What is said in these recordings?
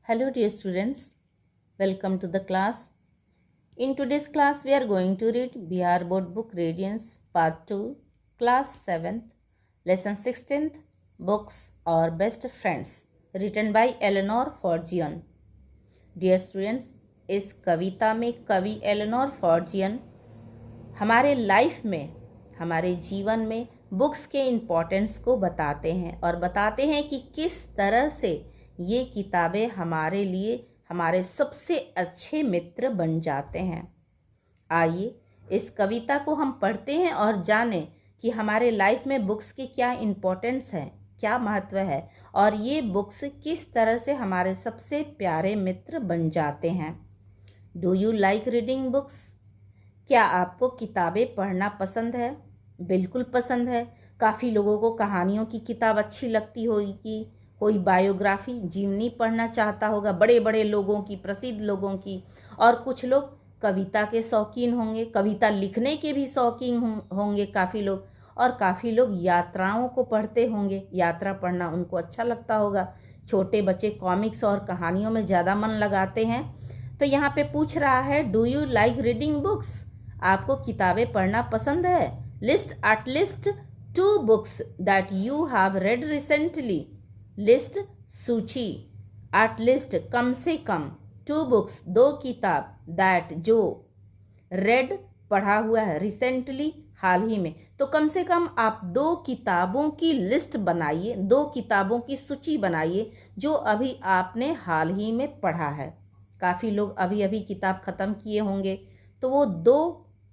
Hello dear students, welcome to the class. In today's class we are going to read BR Board Book Radiance Part 2, Class 7th, Lesson 16th, Books or Best Friends, written by Eleanor Forgione. Dear students, इस कविता में कवि Eleanor फॉर्जियन हमारे life में, हमारे जीवन में books के importance को बताते हैं और बताते हैं कि किस तरह से ये किताबें हमारे लिए हमारे सबसे अच्छे मित्र बन जाते हैं। आइए इस कविता को हम पढ़ते हैं और जानें कि हमारे लाइफ में बुक्स की क्या इम्पोर्टेंस है, क्या महत्व है और ये बुक्स किस तरह से हमारे सबसे प्यारे मित्र बन जाते हैं। Do you like reading books? क्या आपको किताबें पढ़ना पसंद है? बिल्कुल पसंद है। काफ़ी लोगों को कहानियों की किताब अच्छी लगती होगी, कोई बायोग्राफी जीवनी पढ़ना चाहता होगा, बड़े बड़े लोगों की, प्रसिद्ध लोगों की, और कुछ लोग कविता के शौकीन होंगे, कविता लिखने के भी शौकीन होंगे काफ़ी लोग, और काफ़ी लोग यात्राओं को पढ़ते होंगे, यात्रा पढ़ना उनको अच्छा लगता होगा। छोटे बच्चे कॉमिक्स और कहानियों में ज़्यादा मन लगाते हैं। तो यहाँ पे पूछ रहा है, do you like reading books? आपको किताबें पढ़ना पसंद है? List at least 2 books that you have read recently. List सूची, एट लिस्ट कम से कम, 2 बुक्स 2 किताब, दैट जो, रेड पढ़ा हुआ है, रिसेंटली हाल ही में, तो कम से कम आप 2 किताबों की लिस्ट बनाइए, 2 किताबों की सूची बनाइए जो अभी आपने हाल ही में पढ़ा है। काफ़ी लोग अभी अभी किताब ख़त्म किए होंगे, तो वो 2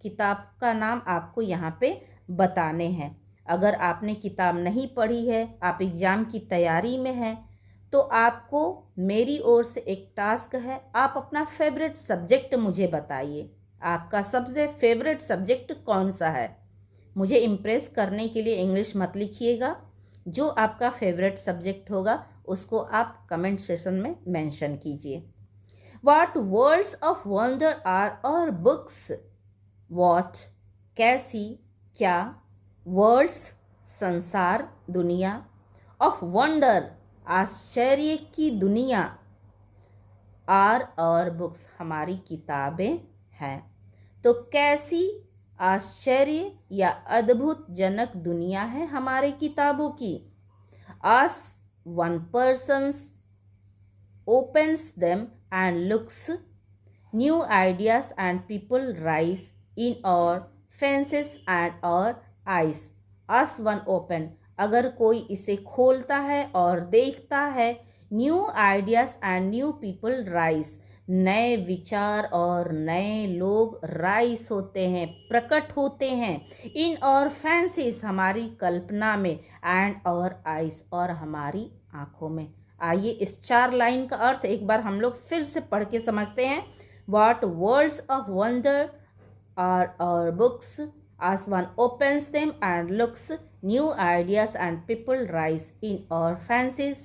किताब का नाम आपको यहाँ पे बताने हैं। अगर आपने किताब नहीं पढ़ी है, आप एग्ज़ाम की तैयारी में हैं, तो आपको मेरी ओर से एक टास्क है, आप अपना फेवरेट सब्जेक्ट मुझे बताइए। आपका सबसे फेवरेट सब्जेक्ट कौन सा है? मुझे इम्प्रेस करने के लिए इंग्लिश मत लिखिएगा, जो आपका फेवरेट सब्जेक्ट होगा उसको आप कमेंट सेशन में मेंशन कीजिए। What worlds of wonder are our books? What, कैसी, क्या, वर्ल्ड्स संसार, दुनिया, ऑफ वंडर आश्चर्य की दुनिया, आर और बुक्स हमारी किताबें हैं। तो कैसी आश्चर्य या अद्भुत जनक दुनिया है हमारे किताबों की। As one person opens them and looks, new ideas and people rise in our fancies and our eyes. As one open, अगर कोई इसे खोलता है और देखता है, new ideas and new people rise, नए विचार और नए लोग राइज होते हैं, प्रकट होते हैं, इन और फैंसीज हमारी कल्पना में, एंड और आइज और हमारी आंखों में। आइए इस 4 लाइन का अर्थ एक बार हम लोग फिर से पढ़ के समझते हैं। What worlds of wonder are our books? As one opens them and looks, new ideas and people rise in our fancies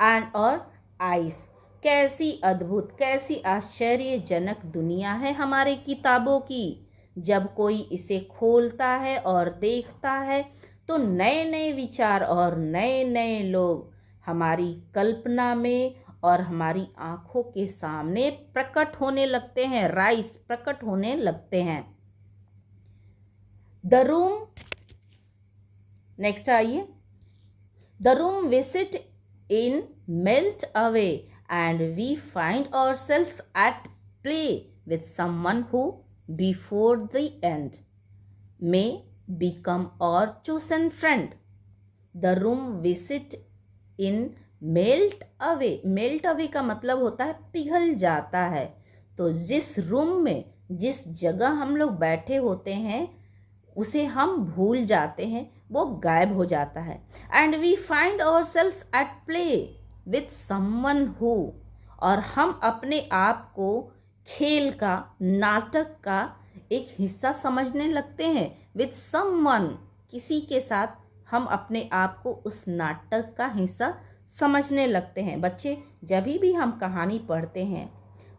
and our eyes. कैसी अद्भुत, कैसी आश्चर्यजनक दुनिया है हमारे किताबों की। जब कोई इसे खोलता है और देखता है तो नए नए विचार और नए नए लोग हमारी कल्पना में और हमारी आंखों के सामने प्रकट होने लगते हैं, राइज प्रकट होने लगते हैं। द रूम, नेक्स्ट आइए। The room we sit in melt away and we find ourselves at play with someone who before the end may become our chosen friend. The room we sit in melt away, melt away का मतलब होता है पिघल जाता है। तो जिस room में, जिस जगह हम लोग बैठे होते हैं उसे हम भूल जाते हैं, वो गायब हो जाता है। And we find ourselves at play with someone who, और हम अपने आप को खेल का, नाटक का एक हिस्सा समझने लगते हैं। विथ समवन, किसी के साथ हम अपने आप को उस नाटक का हिस्सा समझने लगते हैं। बच्चे, जब भी हम कहानी पढ़ते हैं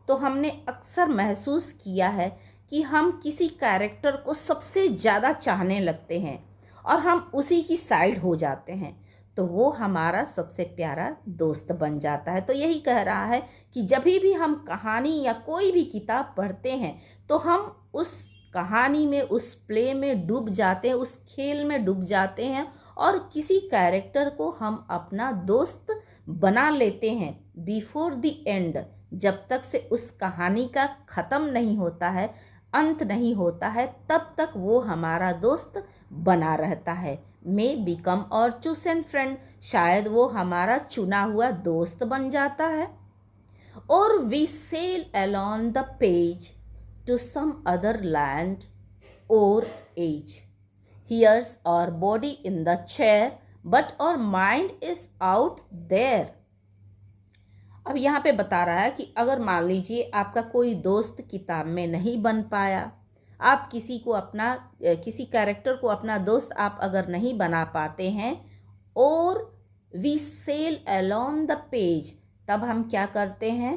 तो हमने अक्सर महसूस किया है कि हम किसी कैरेक्टर को सबसे ज़्यादा चाहने लगते हैं और हम उसी की साइड हो जाते हैं। तो वो हमारा सबसे प्यारा दोस्त बन जाता है। तो यही कह रहा है कि जब भी हम कहानी या कोई भी किताब पढ़ते हैं तो हम उस कहानी में, उस प्ले में डूब जाते हैं, उस खेल में डूब जाते हैं और किसी कैरेक्टर को हम अपना दोस्त बना लेते हैं बिफोर द एंड। जब तक से उस कहानी का ख़त्म नहीं होता है, अंत नहीं होता है, तब तक वो हमारा दोस्त बना रहता है। मे बिकम और चूजन फ्रेंड, शायद वो हमारा चुना हुआ दोस्त बन जाता है। और we sail along the page to some other land or age. Here's our body in the chair, but our mind is out there. अब यहाँ पे बता रहा है कि अगर मान लीजिए आपका कोई दोस्त किताब में नहीं बन पाया, आप किसी कैरेक्टर को अपना दोस्त आप अगर नहीं बना पाते हैं, और we sail along the page, तब हम क्या करते हैं,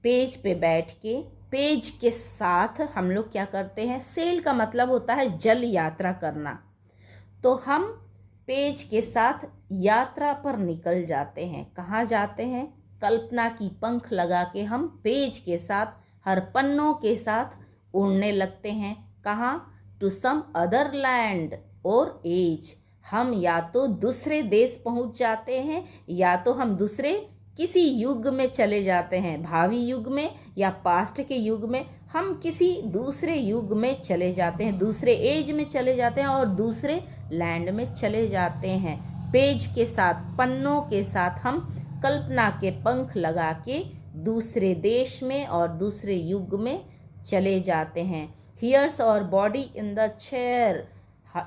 पेज पे बैठ के पेज के साथ हम लोग क्या करते हैं, सेल का मतलब होता है जल यात्रा करना। तो हम पेज के साथ यात्रा पर निकल जाते हैं। कहाँ जाते हैं, कल्पना की पंख लगा के हम पेज के साथ, हर पन्नों के साथ उड़ने लगते हैं। कहाँ, टू सम अदर लैंड और एज, हम या तो दूसरे देश पहुंच जाते हैं या तो हम दूसरे किसी युग में चले जाते हैं, भावी युग में या पास्ट के युग में, हम किसी दूसरे युग में चले जाते हैं, दूसरे एज में चले जाते हैं और दूसरे लैंड में चले जाते हैं। पेज के साथ, पन्नों के साथ हम कल्पना के पंख लगा के दूसरे देश में और दूसरे युग में चले जाते हैं। हियर्स और बॉडी इन द चेयर,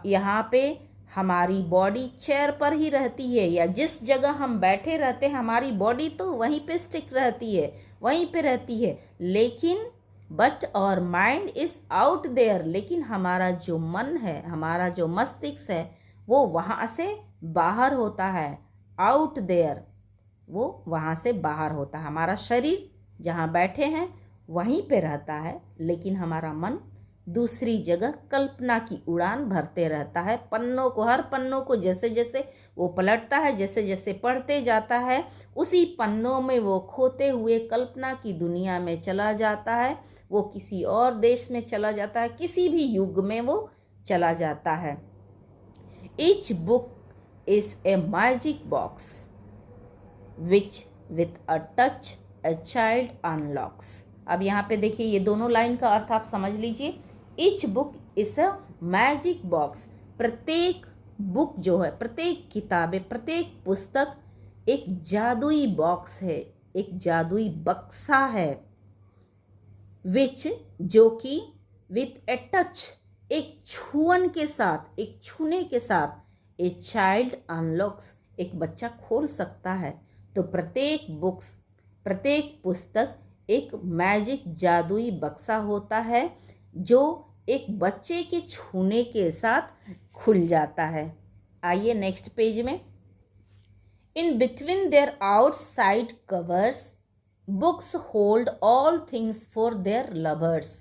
यहाँ पे हमारी बॉडी चेयर पर ही रहती है, या जिस जगह हम बैठे रहते हैं हमारी बॉडी तो वहीं पे स्टिक रहती है, वहीं पे रहती है। लेकिन बट और माइंड इज आउट देयर, लेकिन हमारा जो मन है, हमारा जो मस्तिष्क है, वो वहाँ से बाहर होता है। आउट देयर, वो वहाँ से बाहर होता है। हमारा शरीर जहाँ बैठे हैं वहीं पे रहता है, लेकिन हमारा मन दूसरी जगह कल्पना की उड़ान भरते रहता है। पन्नों को, हर पन्नों को जैसे जैसे वो पलटता है, जैसे जैसे पढ़ते जाता है, उसी पन्नों में वो खोते हुए कल्पना की दुनिया में चला जाता है। वो किसी और देश में चला जाता है, किसी भी युग में वो चला जाता है। Each book is a magic box which with a touch a child unlocks। अब यहाँ पे देखिए, ये दोनों लाइन का अर्थ आप समझ लीजिए। Each book is a magic box, प्रत्येक बुक जो है, प्रत्येक किताबें, प्रत्येक पुस्तक एक जादुई बॉक्स है, एक जादुई बक्सा है। विच, जो कि विथ ए टच, एक छुअन के साथ, एक छूने के साथ, ए चाइल्ड अनलॉक्स, एक बच्चा खोल सकता है। तो प्रत्येक बुक्स, प्रत्येक पुस्तक एक मैजिक जादुई बक्सा होता है जो एक बच्चे के छूने के साथ खुल जाता है। आइए नेक्स्ट पेज में। In between their outside covers books hold all things for their lovers.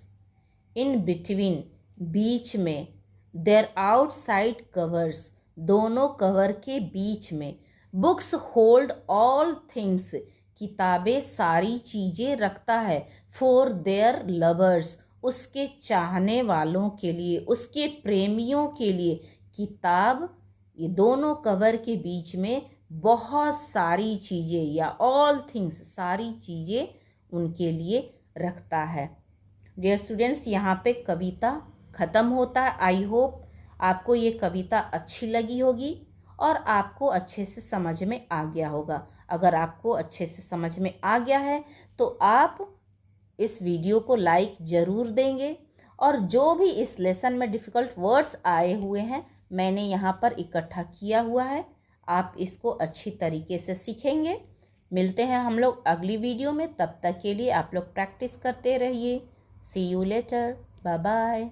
In between, बीच में, देयर आउटसाइड कवर्स, दोनों कवर के बीच में, बुक्स होल्ड ऑल थिंग्स, किताबें सारी चीज़ें रखता है, फॉर देयर लवर्स, उसके चाहने वालों के लिए, उसके प्रेमियों के लिए। किताब, ये दोनों कवर के बीच में बहुत सारी चीज़ें, या ऑल थिंग्स, सारी चीज़ें उनके लिए रखता है। डियर स्टूडेंट्स, यहाँ पे कविता ख़त्म होता है। आई होप आपको ये कविता अच्छी लगी होगी और आपको अच्छे से समझ में आ गया होगा। अगर आपको अच्छे से समझ में आ गया है तो आप इस वीडियो को लाइक ज़रूर देंगे, और जो भी इस लेसन में डिफ़िकल्ट वर्ड्स आए हुए हैं मैंने यहाँ पर इकट्ठा किया हुआ है, आप इसको अच्छी तरीके से सीखेंगे। मिलते हैं हम लोग अगली वीडियो में, तब तक के लिए आप लोग प्रैक्टिस करते रहिए। सी यू लेटर, बाय बाय।